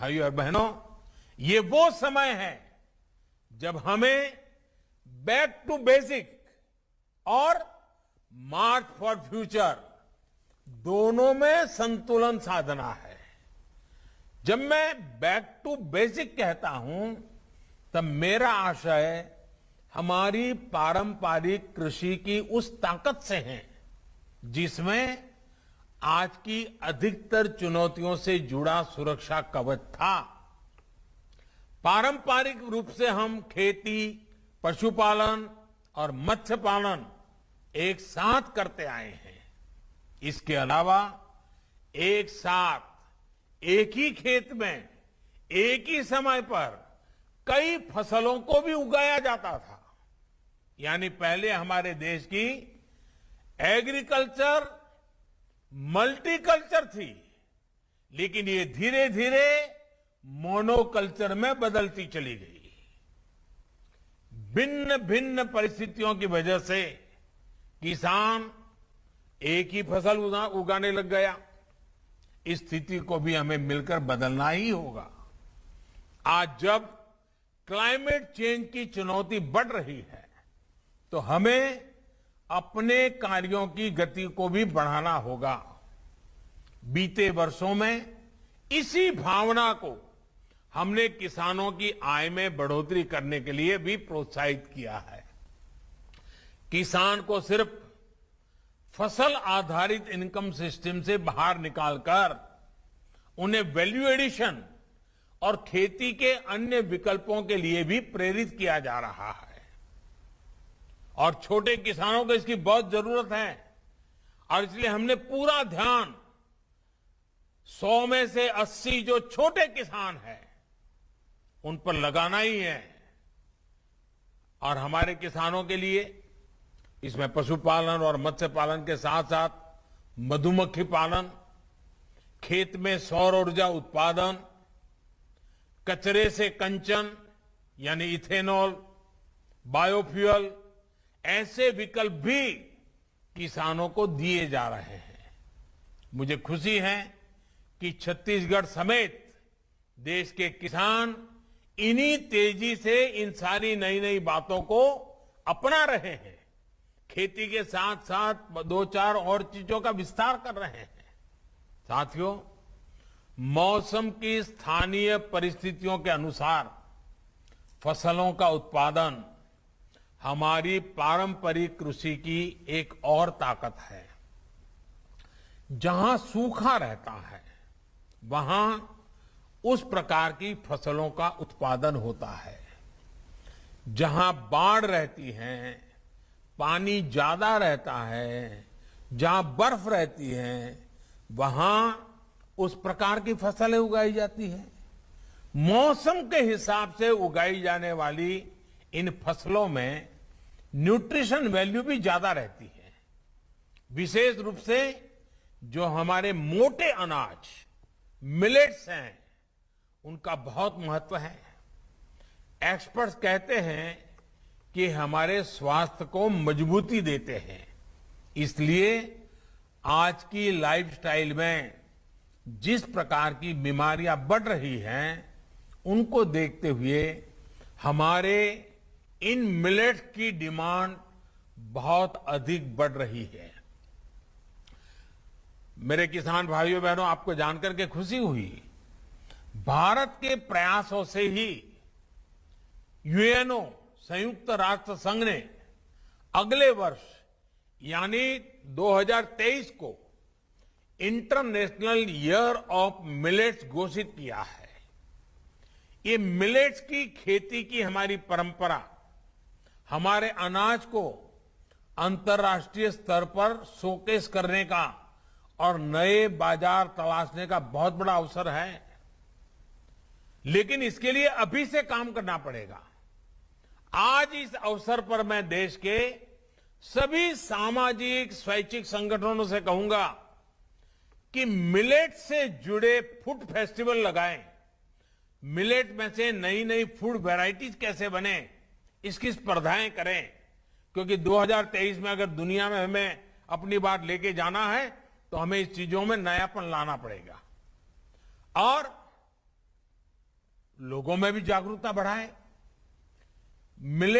भाइयों और बहनों, ये वो समय है जब हमें बैक टू बेसिक और मार्च फॉर फ्यूचर दोनों में संतुलन साधना है। जब मैं बैक टू बेसिक कहता हूं, तब मेरा आशय हमारी पारंपरिक कृषि की उस ताकत से है जिसमें आज की अधिकतर चुनौतियों से जुड़ा सुरक्षा कवच था। पारंपरिक रूप से हम खेती, पशुपालन और मत्स्य पालन एक साथ करते आए हैं। इसके अलावा एक साथ एक ही खेत में एक ही समय पर कई फसलों को भी उगाया जाता था। यानी पहले हमारे देश की एग्रीकल्चर मल्टीकल्चर थी, लेकिन ये धीरे धीरे मोनोकल्चर में बदलती चली गई। भिन्न भिन्न परिस्थितियों की वजह से किसान एक ही फसल उगाने लग गया। इस स्थिति को भी हमें मिलकर बदलना ही होगा। आज जब क्लाइमेट चेंज की चुनौती बढ़ रही है, तो हमें अपने कार्यों की गति को भी बढ़ाना होगा। बीते वर्षों में इसी भावना को हमने किसानों की आय में बढ़ोतरी करने के लिए भी प्रोत्साहित किया है। किसान को सिर्फ फसल आधारित इनकम सिस्टम से बाहर निकालकर उन्हें वैल्यू एडिशन और खेती के अन्य विकल्पों के लिए भी प्रेरित किया जा रहा है। और छोटे किसानों को इसकी बहुत जरूरत है, और इसलिए हमने पूरा ध्यान 100 में से 80 जो छोटे किसान हैं उन पर लगाना ही है। और हमारे किसानों के लिए इसमें पशुपालन और मत्स्य पालन के साथ साथ मधुमक्खी पालन, खेत में सौर ऊर्जा उत्पादन, कचरे से कंचन यानी इथेनॉल, बायोफ्यूल, ऐसे विकल्प भी किसानों को दिए जा रहे हैं। मुझे खुशी है कि छत्तीसगढ़ समेत देश के किसान इन्हीं तेजी से इन सारी नई नई बातों को अपना रहे हैं। खेती के साथ साथ 2-4 और चीजों का विस्तार कर रहे हैं। साथियों, मौसम की स्थानीय परिस्थितियों के अनुसार फसलों का उत्पादन हमारी पारंपरिक कृषि की एक और ताकत है। जहां सूखा रहता है, वहां उस प्रकार की फसलों का उत्पादन होता है। जहां बाढ़ रहती है, पानी ज्यादा रहता है, जहां बर्फ रहती है, वहां उस प्रकार की फसलें उगाई जाती हैं। मौसम के हिसाब से उगाई जाने वाली इन फसलों में न्यूट्रिशन वैल्यू भी ज्यादा रहती है। विशेष रूप से जो हमारे मोटे अनाज मिलेट्स हैं, उनका बहुत महत्व है। एक्सपर्ट्स कहते हैं कि हमारे स्वास्थ्य को मजबूती देते हैं। इसलिए आज की लाइफस्टाइल में जिस प्रकार की बीमारियां बढ़ रही हैं, उनको देखते हुए हमारे इन मिलेट्स की डिमांड बहुत अधिक बढ़ रही है। मेरे किसान भाइयों बहनों, आपको जानकर के खुशी हुई, भारत के प्रयासों से ही यूएनओ संयुक्त राष्ट्र संघ ने अगले वर्ष यानी 2023 को इंटरनेशनल ईयर ऑफ मिलेट्स घोषित किया है। ये मिलेट्स की खेती की हमारी परंपरा हमारे अनाज को अंतर्राष्ट्रीय स्तर पर शोकेस करने का और नए बाजार तलाशने का बहुत बड़ा अवसर है। लेकिन इसके लिए अभी से काम करना पड़ेगा। आज इस अवसर पर मैं देश के सभी सामाजिक स्वैच्छिक संगठनों से कहूंगा कि मिलेट से जुड़े फूड फेस्टिवल लगाएं। मिलेट में से नई नई फूड वैरायटीज कैसे बने, इसकी स्पर्धाएं करें, क्योंकि 2023 में अगर दुनिया में हमें अपनी बात लेके जाना है तो हमें इस चीजों में नयापन लाना पड़ेगा। और लोगों में भी जागरूकता बढ़ाएं। मिलेट